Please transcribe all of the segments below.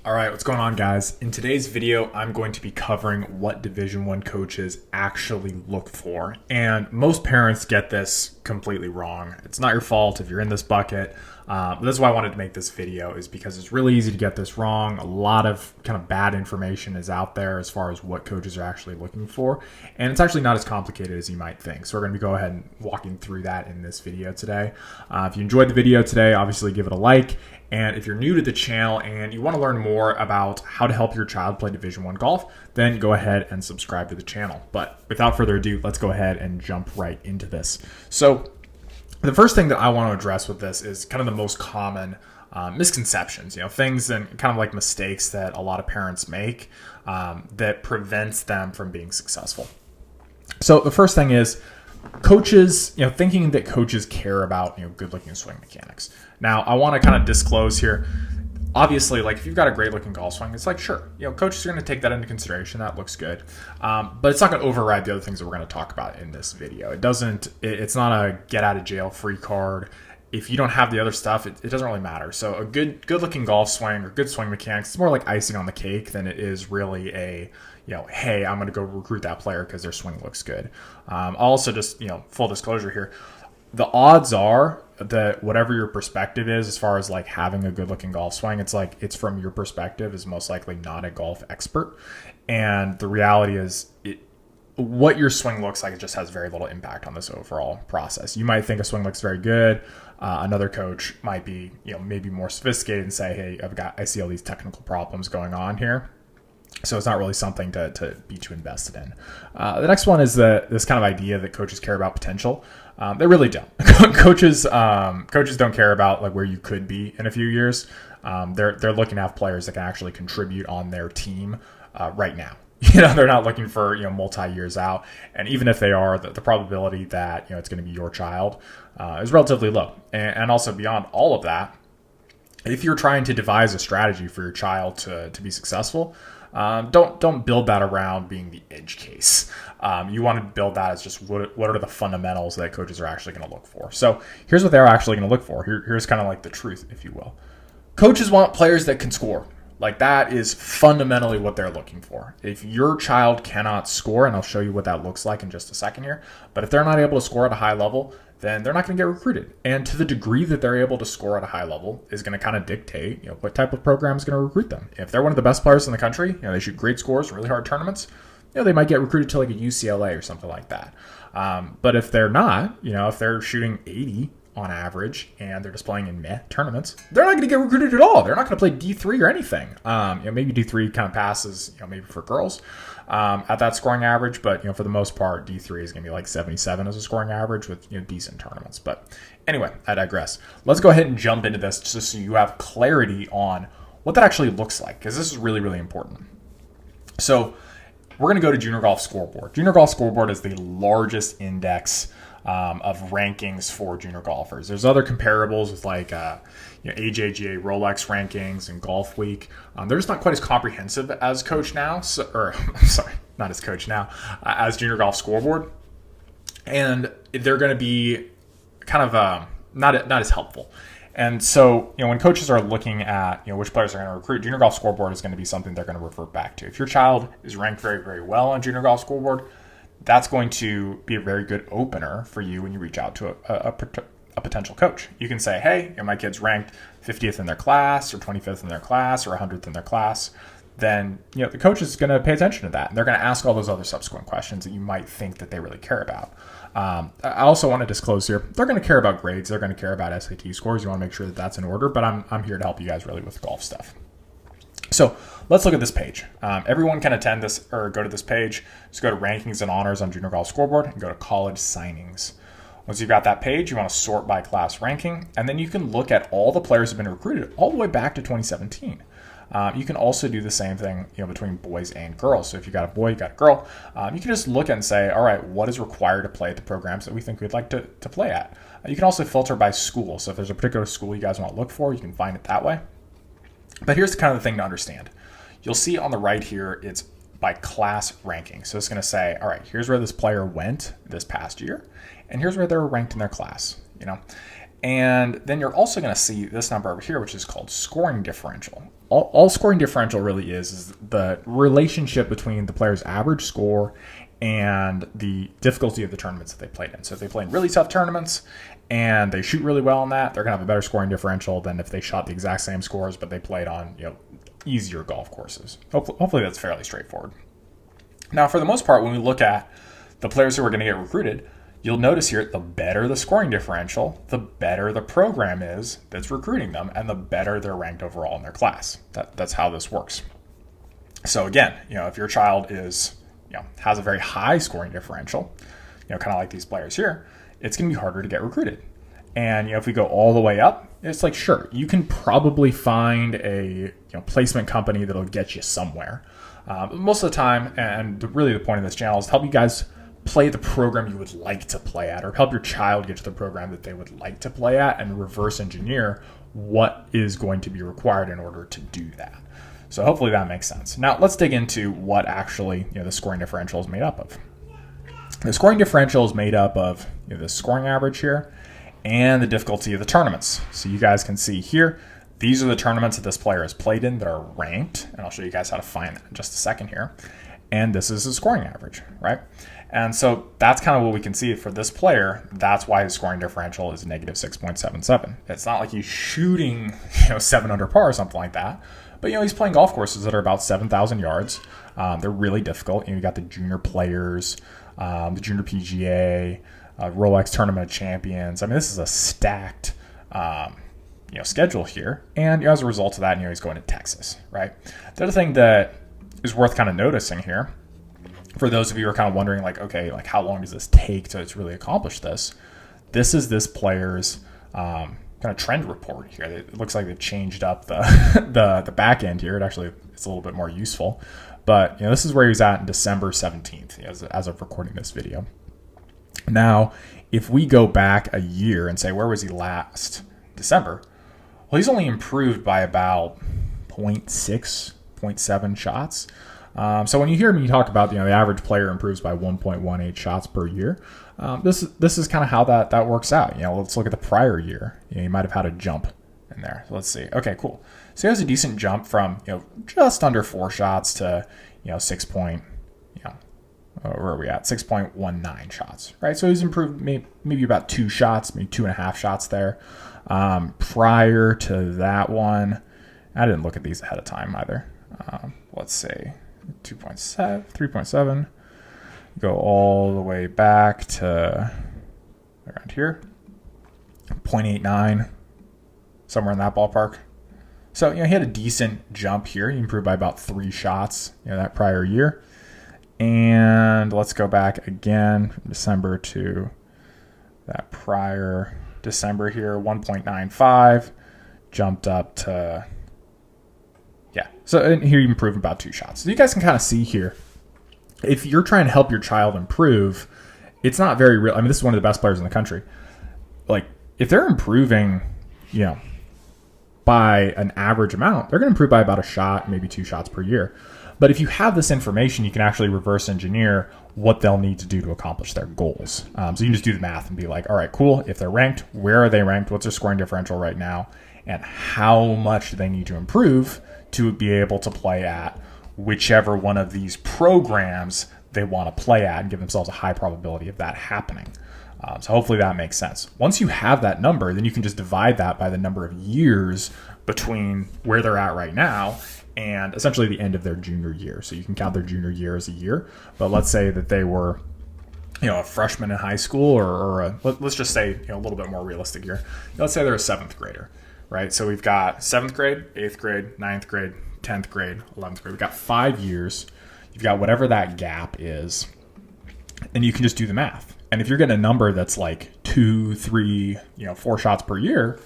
All right, what's going on, guys? In today's video, I'm going to be covering what Division I coaches actually look for. And most parents get this completely wrong. It's not your fault if you're in this bucket. This is why I wanted to make this video, is because it's really easy to get this wrong. A lot of kind of bad information is out there as far as what coaches are actually looking for. And it's actually not as complicated as you might think. So we're going to go ahead and walking through that in this video today. If you enjoyed the video today, obviously give it a like. And if you're new to the channel and you want to learn more about how to help your child play Division I golf, then go ahead and subscribe to the channel. But without further ado, let's go ahead and jump right into this. So the first thing that I want to address with this is kind of the most common misconceptions, things and kind of like mistakes that a lot of parents make that prevents them from being successful. So the first thing is coaches, thinking that coaches care about, good looking swing mechanics. Now, I want to kind of disclose here, obviously, like if you've got a great looking golf swing, it's like, sure, coaches are going to take that into consideration. That looks good. But it's not going to override the other things that we're going to talk about in this video. It's not a get out of jail free card. If you don't have the other stuff, it doesn't really matter. So a good looking golf swing or good swing mechanics, it's more like icing on the cake than it is really a, hey, I'm going to go recruit that player because their swing looks good. Also just, full disclosure here, the odds are that whatever your perspective is as far as like having a good looking golf swing, it's from your perspective is most likely not a golf expert. And the reality is what your swing looks like, it just has very little impact on this overall process. You might think a swing looks very good. Another coach might be, maybe more sophisticated and say, hey, I see all these technical problems going on here. So it's not really something to be too invested in. The next one is this kind of idea that coaches care about potential. They really don't. Coaches don't care about like where you could be in a few years. They're looking to have players that can actually contribute on their team right now. They're not looking for multi years out. And even if they are, the probability that it's going to be your child is relatively low. And also beyond all of that, if you're trying to devise a strategy for your child to be successful, don't build that around being the edge case. You want to build that as just what are the fundamentals that coaches are actually going to look for. So here's what they're actually going to look for. Here's kind of like the truth, if you will. Coaches want players that can score. Like that is fundamentally what they're looking for. If your child cannot score, and I'll show you what that looks like in just a second here, but if they're not able to score at a high level, then they're not going to get recruited. And to the degree that they're able to score at a high level is going to kind of dictate, what type of program is going to recruit them. If they're one of the best players in the country, they shoot great scores, really hard tournaments, they might get recruited to like a UCLA or something like that. But if they're not, if they're shooting 80 on average and they're just playing in meh tournaments, they're not going to get recruited at all. They're not going to play D3 or anything. Maybe D3 kind of passes, maybe for girls at that scoring average, but for the most part, D3 is going to be like 77 as a scoring average with decent tournaments. But anyway, I digress. Let's go ahead and jump into this just so you have clarity on what that actually looks like, because this is really, really important. So we're going to go to Junior Golf Scoreboard. Junior Golf Scoreboard is the largest index of rankings for junior golfers. There's other comparables with like AJGA Rolex rankings and Golf Week. They're just not quite as comprehensive as Coach Now, not as Coach Now, as Junior Golf Scoreboard, and they're going to be kind of not as helpful. And so, when coaches are looking at, which players are going to recruit, Junior Golf Scoreboard is going to be something they're going to revert back to. If your child is ranked very, very well on Junior Golf Scoreboard, that's going to be a very good opener for you when you reach out to a potential coach. You can say, hey, my kid's ranked 50th in their class or 25th in their class or 100th in their class. Then, the coach is going to pay attention to that. And they're going to ask all those other subsequent questions that you might think that they really care about. I also want to disclose here, they're going to care about grades. They're going to care about SAT scores. You want to make sure that that's in order. But I'm here to help you guys really with golf stuff. So let's look at this page. Everyone can attend this or go to this page. Just go to rankings and honors on Junior Golf Scoreboard and go to college signings. Once you've got that page, you want to sort by class ranking, and then you can look at all the players who have been recruited all the way back to 2017. You can also do the same thing, between boys and girls. So if you got a boy, you got a girl, you can just look and say, all right, what is required to play at the programs that we think we'd like to play at? You can also filter by school. So if there's a particular school you guys want to look for, you can find it that way. But here's kind of the thing to understand. You'll see on the right here, it's by class ranking. So it's going to say, all right, here's where this player went this past year, and here's where they're ranked in their class, And then you're also going to see this number over here, which is called scoring differential. all scoring differential really is the relationship between the player's average score and the difficulty of the tournaments that they played in. So if they play in really tough tournaments and they shoot really well on that, they're going to have a better scoring differential than if they shot the exact same scores, but they played on, easier golf courses. Hopefully that's fairly straightforward. Now, for the most part, when we look at the players who are going to get recruited, you'll notice here, the better the scoring differential, the better the program is that's recruiting them, and the better they're ranked overall in their class. That's how this works. So again, if your child is, has a very high scoring differential, kind of like these players here, it's going to be harder to get recruited. And if we go all the way up, it's like, sure, you can probably find a placement company that'll get you somewhere. Most of the time, and really the point of this channel is to help you guys play the program you would like to play at, or help your child get to the program that they would like to play at, and reverse engineer what is going to be required in order to do that. So hopefully that makes sense. Now let's dig into what actually the scoring differential is made up of. The scoring differential is made up of the scoring average here and the difficulty of the tournaments. So you guys can see here, these are the tournaments that this player has played in that are ranked, and I'll show you guys how to find that in just a second here. And this is the scoring average, right? And so that's kind of what we can see for this player. That's why his scoring differential is negative 6.77. It's not like he's shooting 7 under par or something like that, but he's playing golf courses that are about 7,000 yards. They're really difficult. You got the junior players, the junior PGA, Rolex Tournament of Champions. I mean, this is a stacked schedule here, and as a result of that, he's going to Texas, right? The other thing that is worth kind of noticing here, for those of you who are kind of wondering, how long does this take to really accomplish this? This is this player's kind of trend report here. It looks like they've changed up the back end here. It's a little bit more useful, but this is where he was at in December 17th as of recording this video. Now, if we go back a year and say, where was he last December? Well, he's only improved by about 0.6, 0.7 shots. So when you hear me talk about, the average player improves by 1.18 shots per year, this is kind of how that works out. Let's look at the prior year. You might have had a jump in there. So let's see. Okay, cool. So he has a decent jump from, just under 4 shots to, 6 point, where are we at? 6.19 shots, right? So he's improved maybe about 2 shots, maybe 2.5 shots there. Prior to that one, I didn't look at these ahead of time either. Let's say 2.7, 3.7, go all the way back to around here, 0.89, somewhere in that ballpark. So, he had a decent jump here. He improved by about 3 shots, that prior year. And let's go back again from December to that prior December here, 1.95, jumped up to, so here you improve about 2 shots. So you guys can kind of see here, if you're trying to help your child improve, it's not very real. I mean, this is one of the best players in the country. If they're improving, by an average amount, they're going to improve by about a shot, maybe 2 shots per year. But if you have this information, you can actually reverse engineer what they'll need to do to accomplish their goals. So you can just do the math and be like, all right, cool. If they're ranked, where are they ranked? What's their scoring differential right now? And how much do they need to improve to be able to play at whichever one of these programs they want to play at, and give themselves a high probability of that happening. So hopefully that makes sense. Once you have that number, then you can just divide that by the number of years between where they're at right now and essentially the end of their junior year. So you can count their junior year as a year, but let's say that they were, a freshman in high school, or let's just say, a little bit more realistic here. Let's say they're a 7th grader, right? So we've got 7th grade, 8th grade, 9th grade, 10th grade, 11th grade. We've got 5 years. You've got whatever that gap is, and you can just do the math. And if you're getting a number that's like 2, 3, 4 shots per year,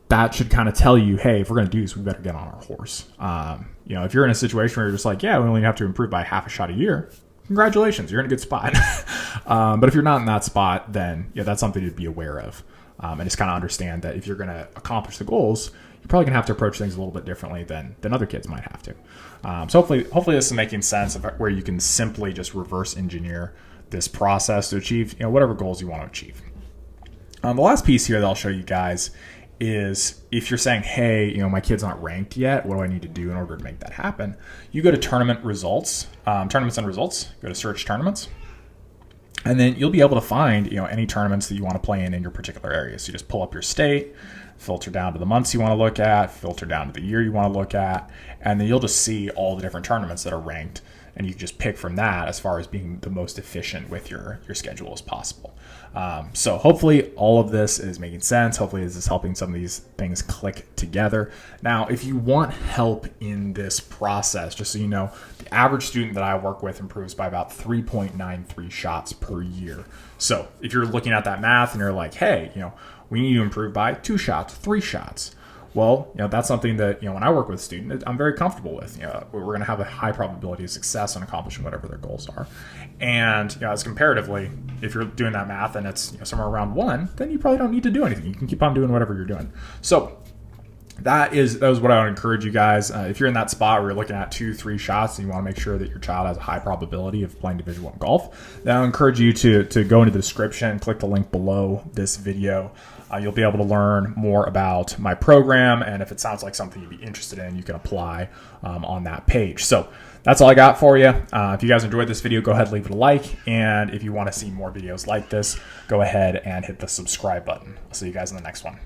that should kind of tell you, hey, if we're going to do this, we better get on our horse. If you're in a situation where you're just like, yeah, we only have to improve by half a shot a year, congratulations, you're in a good spot. But if you're not in that spot, then that's something to be aware of. And just kind of understand that if you're going to accomplish the goals, you're probably going to have to approach things a little bit differently than other kids might have to. So hopefully this is making sense of where you can simply just reverse engineer this process to achieve whatever goals you want to achieve. The last piece here that I'll show you guys is if you're saying, hey, my kid's not ranked yet, what do I need to do in order to make that happen? You go to tournament results, tournaments and results, go to search tournaments, and then you'll be able to find, any tournaments that you want to play in your particular area. So you just pull up your state, filter down to the months you want to look at, filter down to the year you want to look at, and then you'll just see all the different tournaments that are ranked, and you can just pick from that as far as being the most efficient with your schedule as possible. So hopefully all of this is making sense. Hopefully this is helping some of these things click together. Now, if you want help in this process, just so you know, the average student that I work with improves by about 3.93 shots per year. So if you're looking at that math and you're like, hey, we need to improve by 2 shots, 3 shots. Well, that's something that, when I work with a student, I'm very comfortable with. We're going to have a high probability of success in accomplishing whatever their goals are. And, as comparatively, if you're doing that math and it's somewhere around 1, then you probably don't need to do anything. You can keep on doing whatever you're doing. So that is what I would encourage you guys. If you're in that spot where you're looking at 2-3 shots and you want to make sure that your child has a high probability of playing Division I golf, then I encourage you to go into the description, click the link below this video. You'll be able to learn more about my program, and if it sounds like something you'd be interested in, you can apply on that page. So that's all I got for you. If you guys enjoyed this video, go ahead and leave it a like, and if you want to see more videos like this, go ahead and hit the subscribe button. I'll see you guys in the next one.